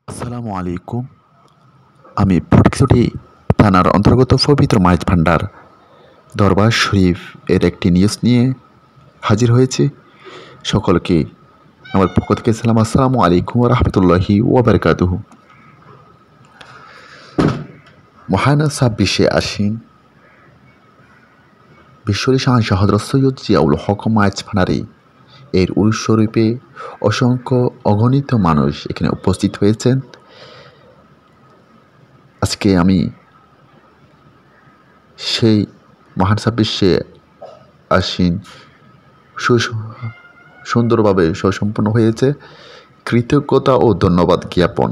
আসসালামু আলাইকুম। আমি ফটিকছড়ি থানার অন্তর্গত পবিত্র মাইজ ভান্ডার দরবার শরীফ এর একটি নিউজ নিয়ে হাজির হয়েছি। সকলকে আমার পক্ষ থেকে সালাম, আসসালামু আলাইকুম ওয়া রাহমাতুল্লাহি ওয়া বারাকাতুহু। মহান ২৬শে আশ্বিন বিশ্বরী শাহ হযরত সৈয়দ জিয়াউল হক মাইজ ভান্ডারী এর উরুস শরীফে অসংখ্য অগণিত মানুষ এখানে উপস্থিত হয়েছেন। আজকে আমি সেই মহান ২৬শে আশ্বিন সুন্দরভাবে সুসম্পন্ন হয়েছে। কৃতজ্ঞতা ও ধন্যবাদ জ্ঞাপন।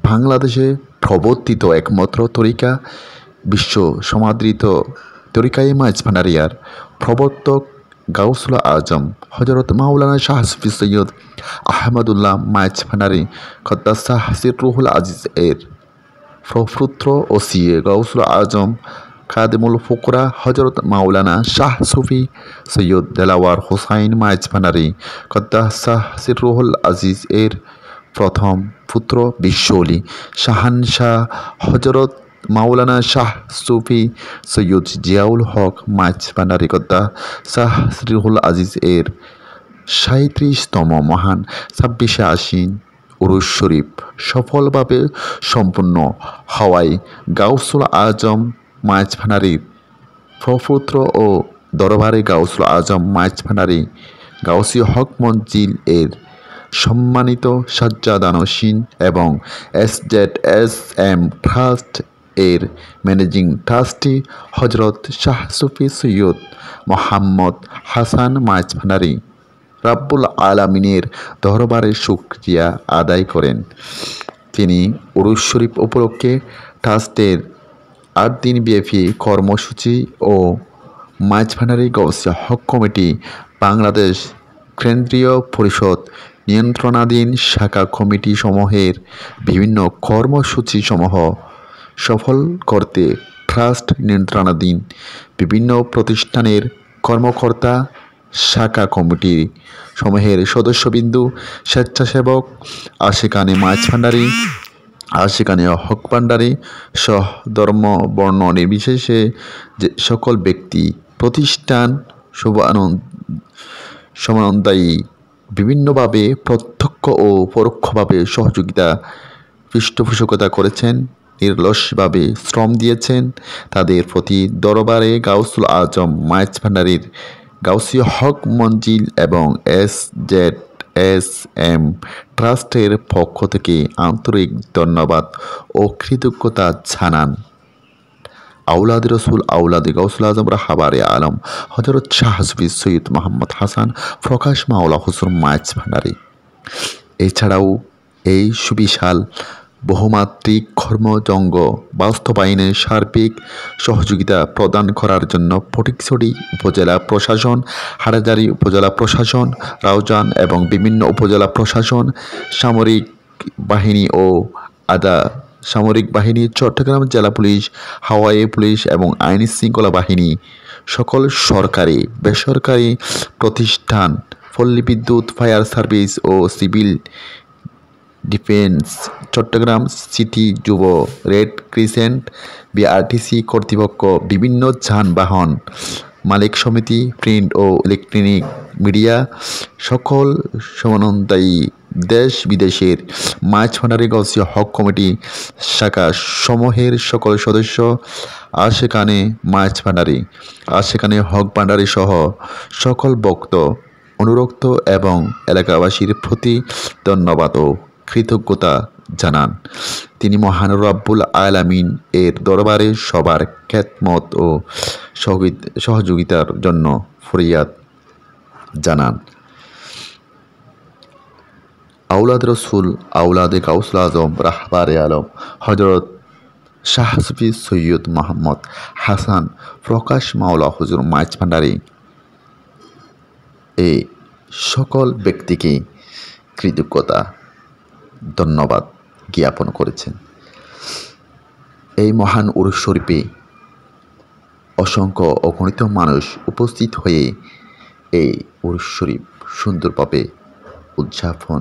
বাংলাদেশে প্রবর্তিত একমাত্র তরিকা, বিশ্ব সমাদৃত তরিকায়ে মাইজ ভান্ডারিয়ার প্রবর্তক গাউসুল আজম হযরত মাওলানা শাহ সুফি সৈয়দ আহমদুল্লাহ মাইজ ভান্ডারী কদ্দাসাহ সিররুহুল আজিজ এর প্রপুত্র ও সিএ গাউসুল আজম খাদেমুল ফুকরা হযরত মাওলানা শাহ সুফি সৈয়দ দেলাওয়ার হোসাইন মাইজ ভান্ডারী কদ্দাসাহ সিররুহুল আজিজ এর প্রথম পুত্র বিশ্বলি শাহানশাহ হযরত মাওলানা শাহ সুফি সৈয়দ জিয়াউল হক মাইজ ভান্ডারী কদ্দাসাহ সিররুহুল আজিজ এর ৩৭তম মহান ২৬শে আশ্বিন উরুস শরীফ সফলভাবে সম্পন্ন হওয়ায় গাউসুল আজম মাইজ ভান্ডারীর প্রপুত্র ও দরবারে গাউসুল আজম মাইজ ভান্ডারী গাউসী হক মঞ্জিল এর সম্মানিত সাজ্জাদানশীন এবং SZSM ট্রাস্ট এর ম্যানেজিং ট্রাস্টি হযরত শাহ সুফি সৈয়দ মোহাম্মদ হাসান মাইজ ভান্ডারী রাব্বুল আলামিনের দরবারে শুকরিয়া আদায় করেন। তিনি উরুস শরীফ উপলক্ষে ট্রাস্টের ৮ দিনব্যাপী কর্মসূচি ও মাইজ ভান্ডারী গাউসী হক কমিটি বাংলাদেশ কেন্দ্রীয় পরিষদ নিয়ন্ত্রণাধীন শাখা কমিটি সমূহের বিভিন্ন কর্মসূচিসমূহ সফল করতে ট্রাস্ট নিয়ন্ত্রণাধীন বিভিন্ন প্রতিষ্ঠানের কর্মকর্তা, শাখা কমিটি সমূহের সদস্যবিন্দু, স্বেচ্ছাসেবক, আশিকানে মাইজ ভান্ডারী, আশিকানে হক ভান্ডারী সহ ধর্ম বর্ণ নির্বিশেষে যে সকল ব্যক্তি প্রতিষ্ঠান সমানন্দায়ী বিভিন্নভাবে প্রত্যক্ষ ও পরোক্ষভাবে সহযোগিতা পৃষ্ঠপোষকতা করেছেন, নিরলসভাবে শ্রম দিয়েছেন, তাদের প্রতি দরবারে গাউসুল আজম মাইজ ভান্ডারীর গাউসী হক মঞ্জিল এবং SZSM ট্রাস্টের পক্ষ থেকে আন্তরিক ধন্যবাদ ও কৃতজ্ঞতা জানান। আউলাদ রসুল আউলাদ গাউসুল আজম রাহবারে আলম হযরত শাহ সুফি সৈয়দ মোহাম্মদ হাসান প্রকাশ মাওলা হুজুর মাইজ ভান্ডারী। এছাড়াও এই সুবিশাল বহুমাত্রিক কর্মযজ্ঞ বাস্তবায়নে সার্বিক সহযোগিতা প্রদান করার জন্য ফটিকছড়ি উপজেলা প্রশাসন, হাটহাজারী উপজেলা প্রশাসন, রাউজান এবং বিভিন্ন উপজেলা প্রশাসন, সামরিক বাহিনী ও আধা সামরিক বাহিনী, চট্টগ্রাম জেলা পুলিশ, হাওয়াই পুলিশ এবং আইনশৃঙ্খলা বাহিনী, সকল সরকারি বেসরকারি প্রতিষ্ঠান, পল্লী বিদ্যুৎ, ফায়ার সার্ভিস ও সিভিল ডিফেন্স, চট্টগ্রাম সিটি যুব রেড ক্রিসেন্ট, BRTC কর্তৃপক্ষ, বিভিন্ন যানবাহন মালিক সমিতি, প্রিন্ট ও ইলেকট্রনিক মিডিয়া, সকল সমন্বয়ী দেশ বিদেশের মাইজ ভান্ডারী গাউসী হক কমিটি শাখা সমূহের সকল সদস্য, আশিকানে মাইজ ভান্ডারী, আশিকানে হক ভান্ডারী সহ সকল ভক্ত, অনুরক্ত এবং এলাকাবাসীর প্রতি ধন্যবাদ ও কৃতজ্ঞতা জানান। তিনি মহান রাব্বুল আলামিন এর দরবারে সবার খেদমত ও সহযোগিতার জন্য ফরিয়াদ জানান। আউলাদ রসুল আউলাদে গাউসুল আজম রাহবারে আলম হযরত শাহ সুফি সৈয়দ মোহাম্মদ হাসান প্রকাশ মাওলা হুজুর মাইজ ভান্ডারী এই সকল ব্যক্তিকে কৃতজ্ঞতা ধন্যবাদ জ্ঞাপন করেছেন। এই মহান উরুস শরীফে অসংখ্য অগণিত মানুষ উপস্থিত হয়ে এই উরুস শরীফ সুন্দরভাবে উদযাপন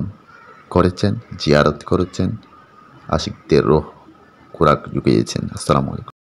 করেছেন, জিয়ারত করেছেন। আশিকদের রোহ খোরাক জুগিয়েছেন। আসসালামু আলাইকুম।